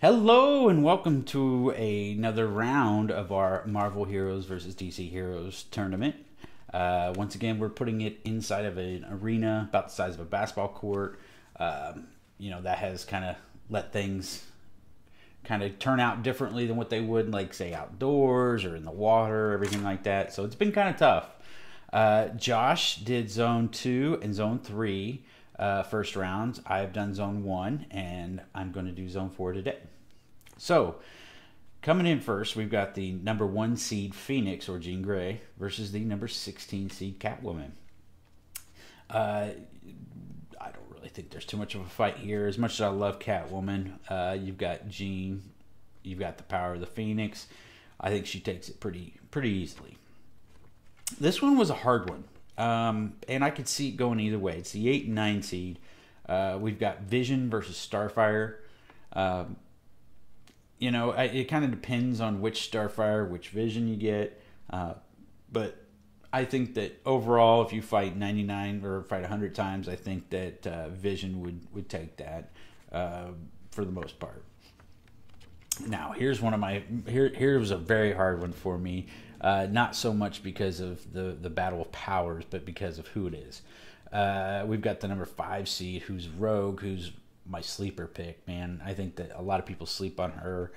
Hello and welcome to another round of our Marvel Heroes versus DC Heroes tournament. Once again, we're putting it inside of an arena about the size of a basketball court. That has kind of let things kind of turn out differently than what they would, like, say, outdoors or in the water, everything like that. So it's been kind of tough. Josh did Zone 2 and Zone 3 first rounds. I've done Zone 1, and I'm going to do Zone 4 today. So, coming in first, we've got the number 1 seed Phoenix, or Jean Grey, versus the number 16 seed Catwoman. I don't really think there's too much of a fight here. As much as I love Catwoman, you've got Jean, you've got the power of the Phoenix. I think she takes it pretty easily. This one was a hard one, and I could see it going either way. It's the 8 and 9 seed. We've got Vision versus Starfire. It kind of depends on which Starfire, which Vision you get. But I think that overall, if you fight 99 or fight 100 times, I think that Vision would take that for the most part. Now, here's one of my... Here was a very hard one for me. Not so much because of the Battle of Powers, but because of who it is. We've got the number 5 seed, who's Rogue, who's my sleeper pick, man. I think that a lot of people sleep on her,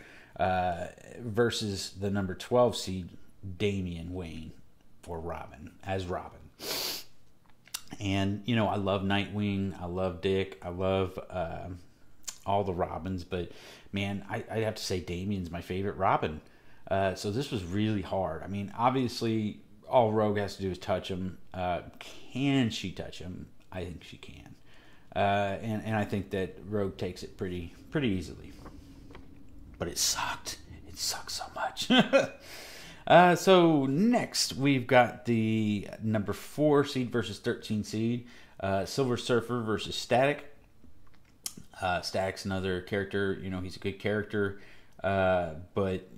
versus the number 12 seed, Damian Wayne, or Robin, as Robin. And, I love Nightwing, I love Dick, I love all the Robins, but, man, I'd have to say Damian's my favorite Robin. So this was really hard. I mean, obviously, all Rogue has to do is touch him. Can she touch him? I think she can. And I think that Rogue takes it pretty easily. But it sucked. It sucked so much. So next, we've got the number 4 seed versus 13 seed. Silver Surfer versus Static. Static's another character. He's a good character. But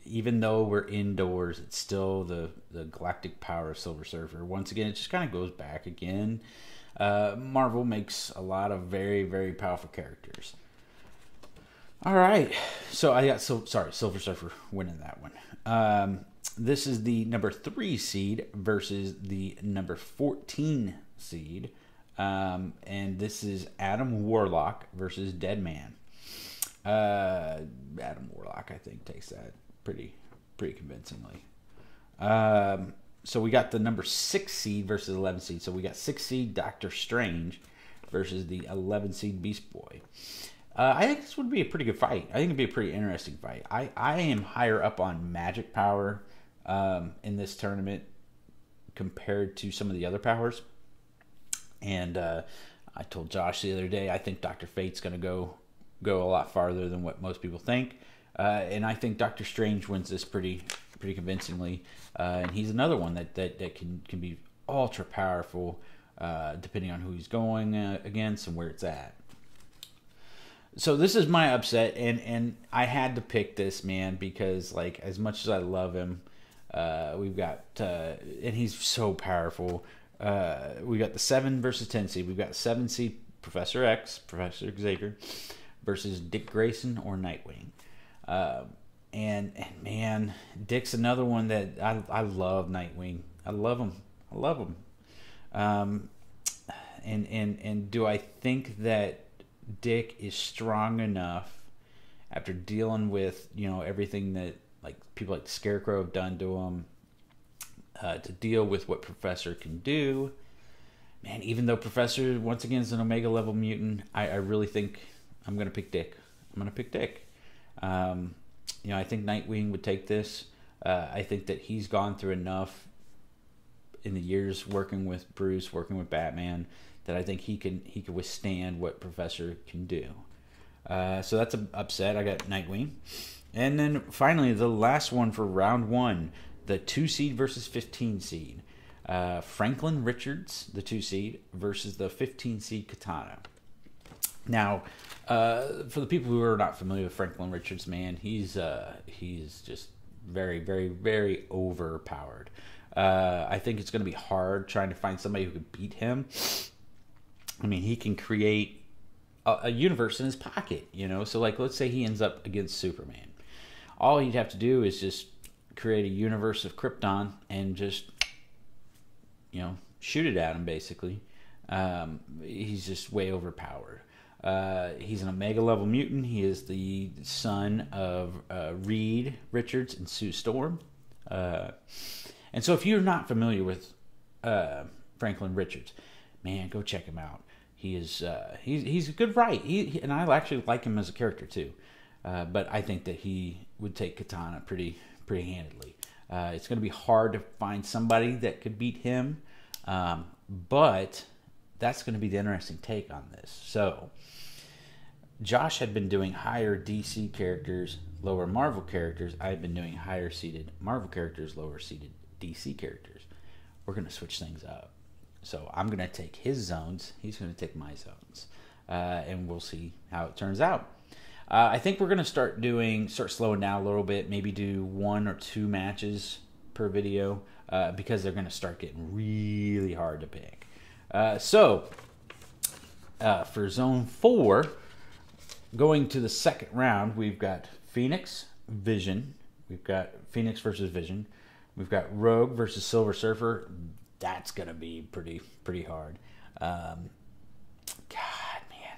even though we're indoors, it's still the galactic power of Silver Surfer. Once again, it just kind of goes back again. Marvel makes a lot of very, very powerful characters. All right. So I got Silver Surfer winning that one. This is the number 3 seed versus the number 14 seed. And this is Adam Warlock versus Deadman. Adam Warlock, I think, takes that pretty convincingly. So we got the number 6 seed versus 11 seed. So we got 6 seed Doctor Strange versus the 11 seed Beast Boy. I think this would be a pretty good fight. I think it'd be a pretty interesting fight. I am higher up on magic power in this tournament compared to some of the other powers. And I told Josh the other day, I think Dr. Fate's going to go a lot farther than what most people think. And I think Doctor Strange wins this pretty convincingly. And he's another one that can be ultra powerful depending on who he's going against and where it's at. So this is my upset, and I had to pick this, man, because, like, as much as I love him, we've got, and he's so powerful. We got the 7 versus 10 seed. We've got 7 seed Professor Xavier, versus Dick Grayson or Nightwing. And man, Dick's another one that I love. Nightwing, I love him. And do I think that Dick is strong enough after dealing with everything that, like, people like the Scarecrow have done to him, to deal with what Professor can do? Man, even though Professor once again is an Omega level mutant, I really think I'm gonna pick Dick. I think Nightwing would take this. I think that he's gone through enough in the years working with Bruce, working with Batman, that I think he can withstand what Professor can do. So that's an upset. I got Nightwing. And then finally, the last one for round 1, the 2 seed versus 15 seed. Franklin Richards, the 2 seed, versus the 15 seed Katana. Now, for the people who are not familiar with Franklin Richards, man, he's just very, very, very overpowered. I think it's going to be hard trying to find somebody who could beat him. I mean, he can create a universe in his pocket, you know. So like, let's say he ends up against Superman. All he'd have to do is just create a universe of Krypton and just, you know, shoot it at him, basically. He's just way overpowered. He's an Omega level mutant. He is the son of Reed Richards and Sue Storm. And so if you're not familiar with Franklin Richards, man, go check him out. He is he's a good write. And I actually like him as a character too. But I think that he would take Katana pretty handedly. It's going to be hard to find somebody that could beat him, but that's going to be the interesting take on this. So, Josh had been doing higher DC characters, lower Marvel characters. I've been doing higher seeded Marvel characters, lower seeded DC characters. We're going to switch things up. So I'm going to take his zones. He's going to take my zones. And we'll see how it turns out. I think we're going to start slowing down a little bit. Maybe do 1 or 2 matches per video. Because they're going to start getting really hard to pick. So for Zone 4, going to the second round, we've got Phoenix, Vision. We've got Phoenix versus Vision. We've got Rogue versus Silver Surfer. That's going to be pretty hard. God, man.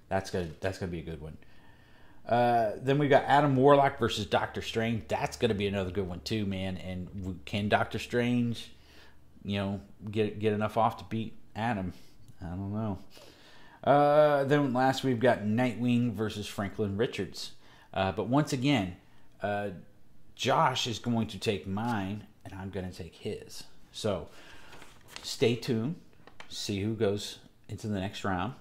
That's gonna be a good one. Then we've got Adam Warlock versus Doctor Strange. That's going to be another good one too, man. And can Doctor Strange, you know, get enough off to beat Adam? I don't know. Then last we've got Nightwing versus Franklin Richards. But once again, Josh is going to take mine, and I'm going to take his. So stay tuned. See who goes into the next round.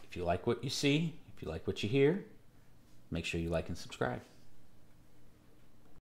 If you like what you see, if you like what you hear, make sure you like and subscribe.